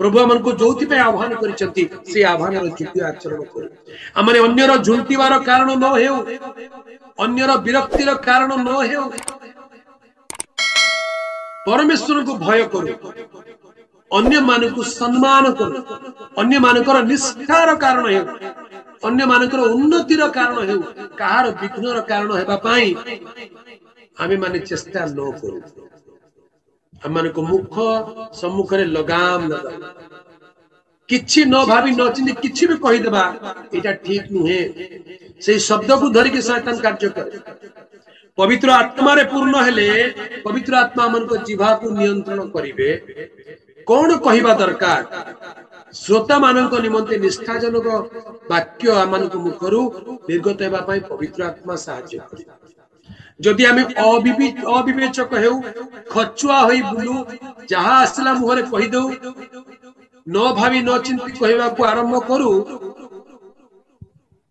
प्रभु आमको जो आह्वान कर आह्वान योग्य आचरण कर आम अन्यर झुंटिवार कारण न हो अन्यर विरक्तिर कारण न हो परमेश्वर को भय करू अन्य मानक सम्मान करू अन्य मानकर निष्ठार कारण हो अन्य मानकर उन्नतिर कारण हो कहार विघ्नर कारण हेबा पाई आमे माने चेष्टा न करू आम मान को मुख सम्मुख रे लगाम लगा किछि न भावी न चिंती किछि भी कहि देबा एटा ठीक नुहे से शब्द को धरि के शैतान कार्य करे पवित्र आत्मा रे पूर्ण हेले पवित्र आत्मा मन को जीवा को नियंत्रण करिवे कौन कहिबा दरकार श्रोता मानक निमंते निष्ठाजनक वाक्य आमन को मुखरु निर्गत हेबा पई पवित्र आत्मा सहाय्य करे जदि आमे अविवेचक हेउ खचुआ होई बुलु जहा आसला मुहरे कहि दउ न भावी न चिंती कहवा को आरंभ करू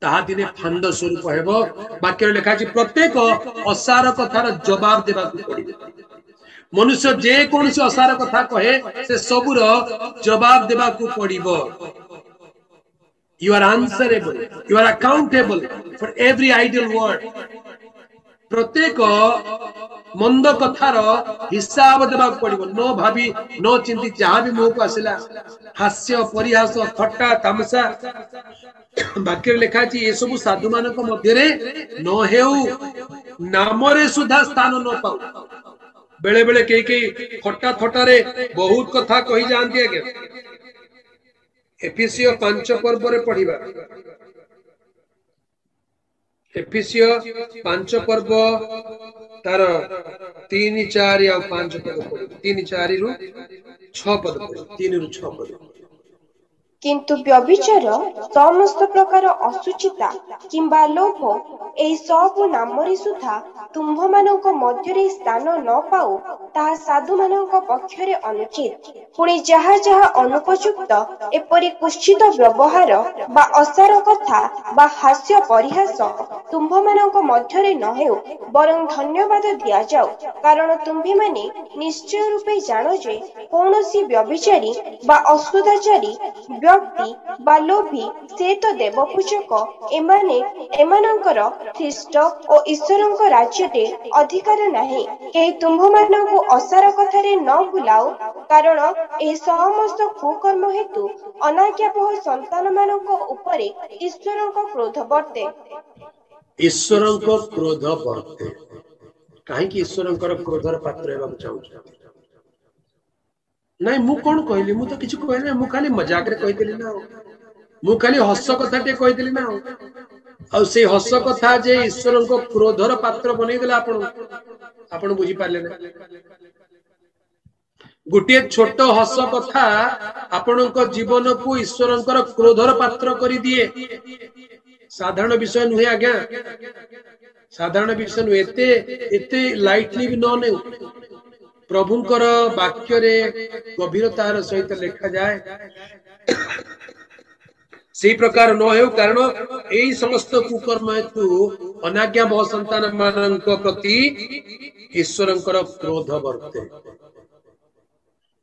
ताहा दिने फांद स्वरूप हेबो वाक्य लेखा अछि प्रत्येक असार कथार जवाब देबा को पड़िबो मनुष्य जे कौन से असार कथा कहे से सबुर जवाब देबा को पड़िबो you are answerable you are accountable for every ideal word प्रत्येक मंद कथार हिसाब देबा पड़िबो न भावी न चिंती जहां भी मुह को आसिला हास्य परिहास थट्टा तमसा वाक्य लिखा अछि ए सब साधु मानक मध्य रे न हेउ नामरे सुधा स्थान न पाउ बेले बेले कई थट्टा थट्टा रे बहुत कथा कहि जानती आगे एफिसियो 5 पर्व रे पढिबा एफिसियो 5 पर्व तार 3 4 या 5 पद 3 4 रु 6 पद 3 रु 6 पद किंतु व्यभिचार समस्त प्रकार असुचिता किंबा लोभ एई सब नामरे सुधा तुम्भ मानक मध्यरे स्थान न पाऊ ताहा साधु मानक पक्षरे अनुचित पुणी जहा जहा अनुपयुक्त एपरि कुश्चित व्यवहार बा असार कथा बा हास्य परिहास तुम्भ मानक मध्यरे न हेउ बरं धन्यवाद दिया जाऊ कारण तुम्भे माने निश्चय रूपे जानो जे कौनसी व्यभिचारी बा असुदाचारी व्यक्ति बा लोभी से तो देवपूजक एमाने एमानंकर ख्रीष्ट और ईश्वरंक राज्यते अधिकार नाही केही तुम्भ मानकु असार कथारे न भुलाओ कारण ए समस्त कुकर्म हेतु अनाज्ञाबह संतान मानक उपरे ईश्वरंक क्रोध वर्ते ईश्वरंक क्रोध वर्ते काहे कि ईश्वरंकर क्रोधर पात्र हेबाक चाहू नहीं मु कौन कहली मु तो किछु कहले मु खाली मजाक रे कहितली ना मु खाली हस कथा टे कहितली ना आ से हस कथा जे ईश्वरन को क्रोधर पात्र बनै देला आपण बुझी पाले ना गुटिए छोट हस कथा आपण को जीवन को ईश्वरंकर क्रोधर पात्र करी दिए साधारण विषय नुहे आज्ञा साधारण विषय नु एते एते लाइटली भी न ने प्रभुंकर वाक्य रे गभीरतार सहित लिखा जाए से प्रकार न हो कारण एई समस्त कुकर्म हेतु अनाज्ञा बहु संतान मानक प्रति ईश्वरंकर क्रोध वर्ते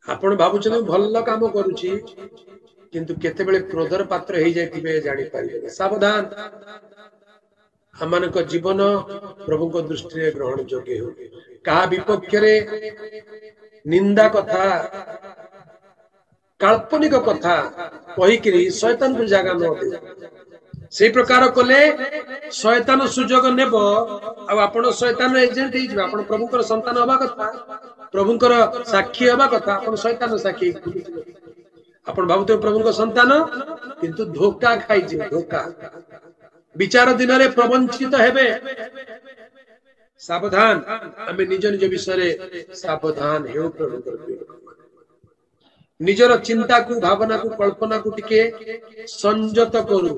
आपण भाबुछन भल काम करूची किंतु केते बेले क्रोधर पात्र हे जायतिबे जानि पारिबे सावधान हमनक जीवन प्रभु को दृष्टि रे ग्रहण योग्य हो कहा विपक्ष रे निंदा कथा काल्पनिक कथा कही कि शैतान को जगह न दे से प्रकार कले शैतान सुजोग नेबो आ आपण शैतान एजेंट हे जिबा आपण प्रभुकर संतान होबा कथा प्रभुकर साक्षी होबा कथा आपण शैतान साक्षी आपण भाबुते प्रभुकर संतान किंतु धोखा खाइ जे धोखा विचार दिन रे प्रवंचित हेबे सावधान आमे निज निज विषय सावधान हेउ प्रभु निजर चिंता को भावना को कल्पना को टिके संयत करू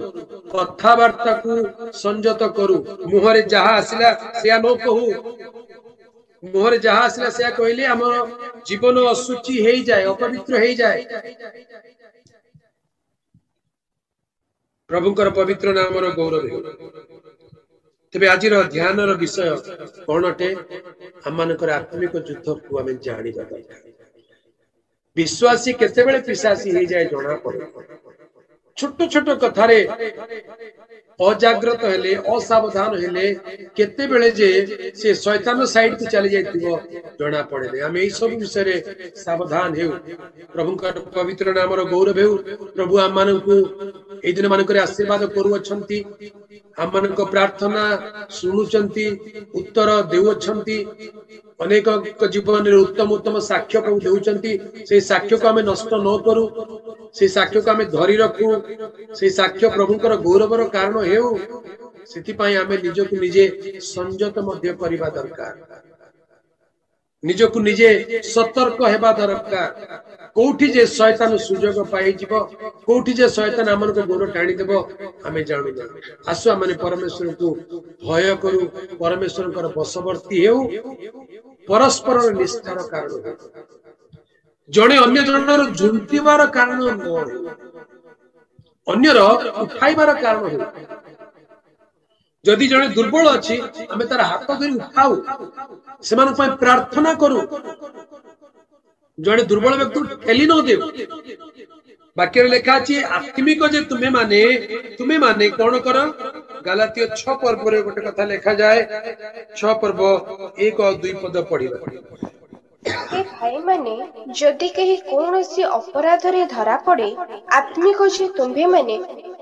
कथा वार्ता को संयत करू मुहरे जहा आसिला से न कहू मुहरे जहा आसिला से कहले हमर जीवन असुचि हेई जाय अपवित्र हेई जाय प्रभुकर पवित्र नामर गौरव हो तेबे आजिर ध्यान विषय कौन अटे आम आत्मिक युद्ध को आम जाना दरकार विश्वासी केतेबेले पिशासी हो जाए जना पड़े छोट छोट कथारे अजाग्रत हेले असावधान हेले केतेबेले जे से शैतान साइड को चली जाइतिबो जना पड़े आम यही सब विषय सावधान हेउ प्रभुंकर पवित्र नामर गौरव हेउ प्रभु आम मानकु ए दिन मानक आशीर्वाद करूछंती आम मानक प्रार्थना शुणुचंती उत्तर देउछंती अनेक जीवन में उत्तम उत्तम साक्ष्य प्रभु देउछंती से साक्ष्य को आम नष्ट न करू से साक्ष्य को आम धरी रखू से साक्ष्य प्रभुंकर गौरवर कारण हेउ सेतिपाई आम निजकु निजे संयत मध्य करिबा दरकार निजकु निजे सतर्क हेबा दरकार कोठी जे शैतान सुजोग पाई जीवो कोठी जे शैतान आमन को गोर टाणी देबो आमे जानु ना आसु आमे परमेश्वर को भय करू परमेश्वर कर बसवर्ती हेउ परस्पर निष्ठार कारण जणे अन्य जनर झुंटिबार कारण न अन्यर उठाइबार कारण हो जदि जणे दुर्बल अछि आमे तार हाथ धरि उठाऊ सेमान पय प्रार्थना करू जड़े दुर्बल व्यक्ति ठेली न देव वाक्य लिखा अच्छी आत्मिक जे तुम्हें माने कौन कर गलातिय 6 पर्व गोटे कथा लिखा जाए 6 पर्व 1 और 2 पद पढ़िबा हे भाई माने जदि कहीं कौन सी अपराध रे धरा पड़े आत्मिक जे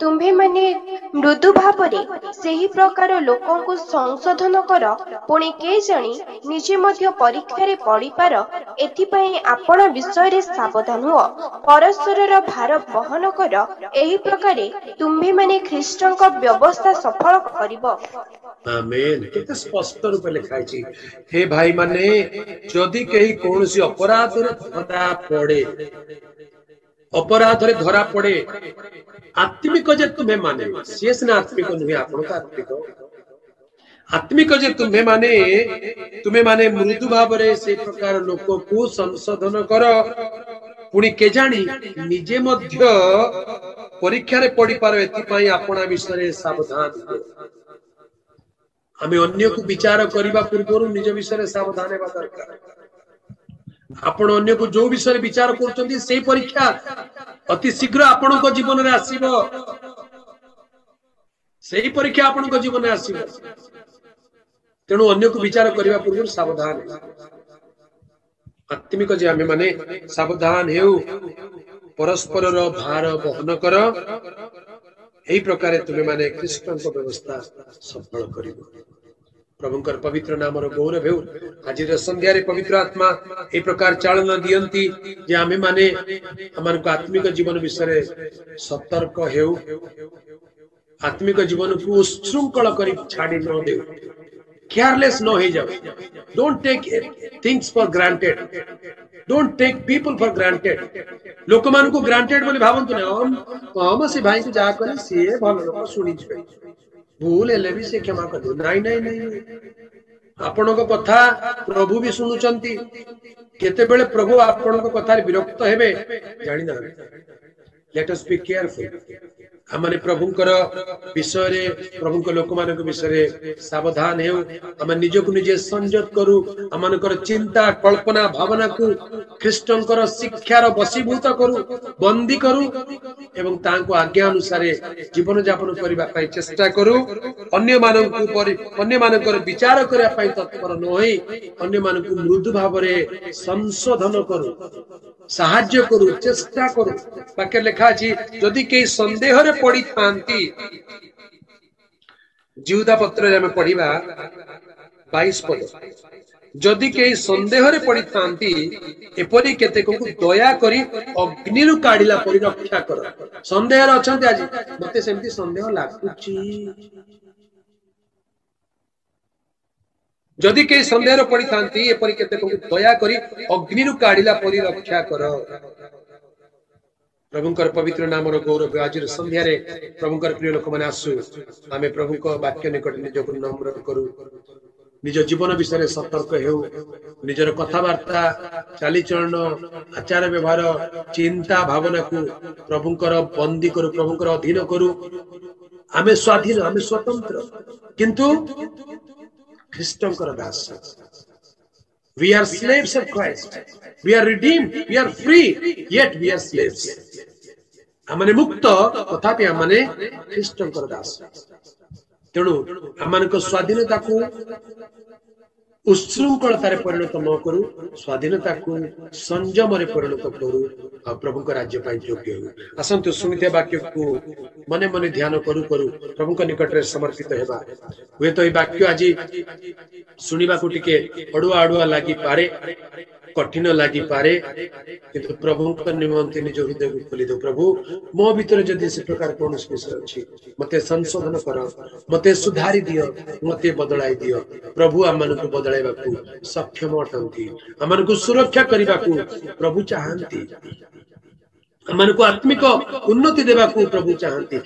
तुम्भे माने मृदु भावरे सही प्रकार लोकों को संशोधन कर पुणी के जानी निजे मध्य परीक्षा रे पड़ी पार एथिपाई आपण विषय रे सावधान हो परस्पर रो भार वहन कर एही प्रकारे तुम्भे माने ख्रीष्टन को व्यवस्था सफल करिवो आमेन केते स्पष्ट रूप लिखा अछि हे भाई माने जदि कहीं कौनसी अपराध रे धरा पड़े आत्मिक जे तुम्हें माने शेष ना आत्मिक नुहे आपण का आत्मिक जे तुम्हें माने मृदु भाव रे से प्रकार लोक को संशोधन कर पुणी के जानी निजे मध्य परीक्षा रे पड़ी पार एथि आपणा विषय सावधान हो आमे अन्य को विचार करबा पूर्व निज विषय सावधान हेबा दरकार आपण अन्य को जो विषय विचार करछंती से परीक्षा अति शीघ्र आपण को जीवन रे आसीबो सेही परीक्षा आपण को जीवन रे आसीबो तेणु अन्य को विचार करबा पूर्व सावधान आत्मिक जे आमे माने सावधान हेउ परस्पर रो भार वहन कर एही प्रकार तुमे माने ख्रीष्टन को व्यवस्था सफल करिवो प्रभुंकर पवित्र नाम गौरव हेउ आज संध्या रे पवित्र आत्मा ए प्रकार चालन दियंती जे आमे माने हमन को आत्मिक जीवन विषय सतर्क हेउ आत्मिक जीवन को उच्छृंखल करी छाड़ी न देउ केयरलेस न हो जाओ don't take things for granted don't take people for granted लोक मान को ग्रांटेड बोली भावंतु न हम से भाई को जा करे से भल लोक सुनी जे भूल हेले भी से क्षमा कर दो नहीं नहीं नहीं आपण को कथा प्रभु भी सुनुचंती केते बेले प्रभु आपण को कथा विरक्त हेबे जानि ना लेट अस बी केयरफुल हमने प्रभुंकर विषय रे प्रभुंकर लोक मानक विषय रे सावधान हेउ हम निज को निजे संयत करू हमनकर चिंता कल्पना भावना को ख्रीष्टंकर शिक्षार वशीभूत करू बंदी करू एवं तांको आज्ञा अनुसार जीवन यापन करबा पई चेष्टा करू अन्य मानकर विचार करबा पई तत्पर न होई अन्य मानकु मृदु भाव रे संशोधन करू साहाय्य करू चेष्टा करू वाक्य लिखा अछि जदि के संदेह रे पड़ी थांती जिहुदा पत्र रे हम पढ़िबा 22 पद जदि के संदेह रे पड़ी थांती एपरि केते को दया करी अग्नि रु काढिला परि रक्षा कर संदेह रे अछंती आज मते सेमती संदेह लागुची जदि के संदेह रे पड़ी थांती एपरि केते को दया करी अग्नि रु काढिला परि रक्षा कर प्रभुंकर पवित्र नाम गौरव आज संध्या रे प्रभुंकर प्रिय लोक माने आसु आमे प्रभु को वाक्य निकट निज को नम्र करू निज जीवन विषय सतर्क हेउ निजर कथावार्ता चालीचलन आचार व्यवहार चिंता भावना को प्रभुंकर बंदी करू प्रभुंकर अधीन करू आमे स्वाधीन आमे स्वतंत्र किंतु ख्रीष्टंकर दास We are slaves of Christ. We are redeemed. We are free. Yet we are slaves. आमने मुक्त तथापि आमने ख्रीष्टंकर दास तेणु आमनक स्वाधीनता को उच्छृंखलतार परिणत न करू स्वाधीनता को संयम परिणत करू प्रभु का राज्य पाई योग्य हो आसंतु सुनिते वाक्य को मने मने ध्यान करू करू प्रभु का निकट रे समर्पित हेबा हुए तो वाक्य आज सुनिबा को टिके अडुआ अडुआ लागि पारे कठिन लागि पारे किंतु प्रभु का निमंत्रण निज हृदय को खोली दो प्रभु मो भीतर जदि से प्रकार कौन विषय अच्छी मते संशोधन कर मते सुधारी दियो मते बदलाई दियो प्रभु आमन को बदलाइबा को सक्षम अटंती आमन को सुरक्षा करिबा को प्रभु चाहंती आमन को आत्मिक उन्नति देबा को प्रभु चाहंती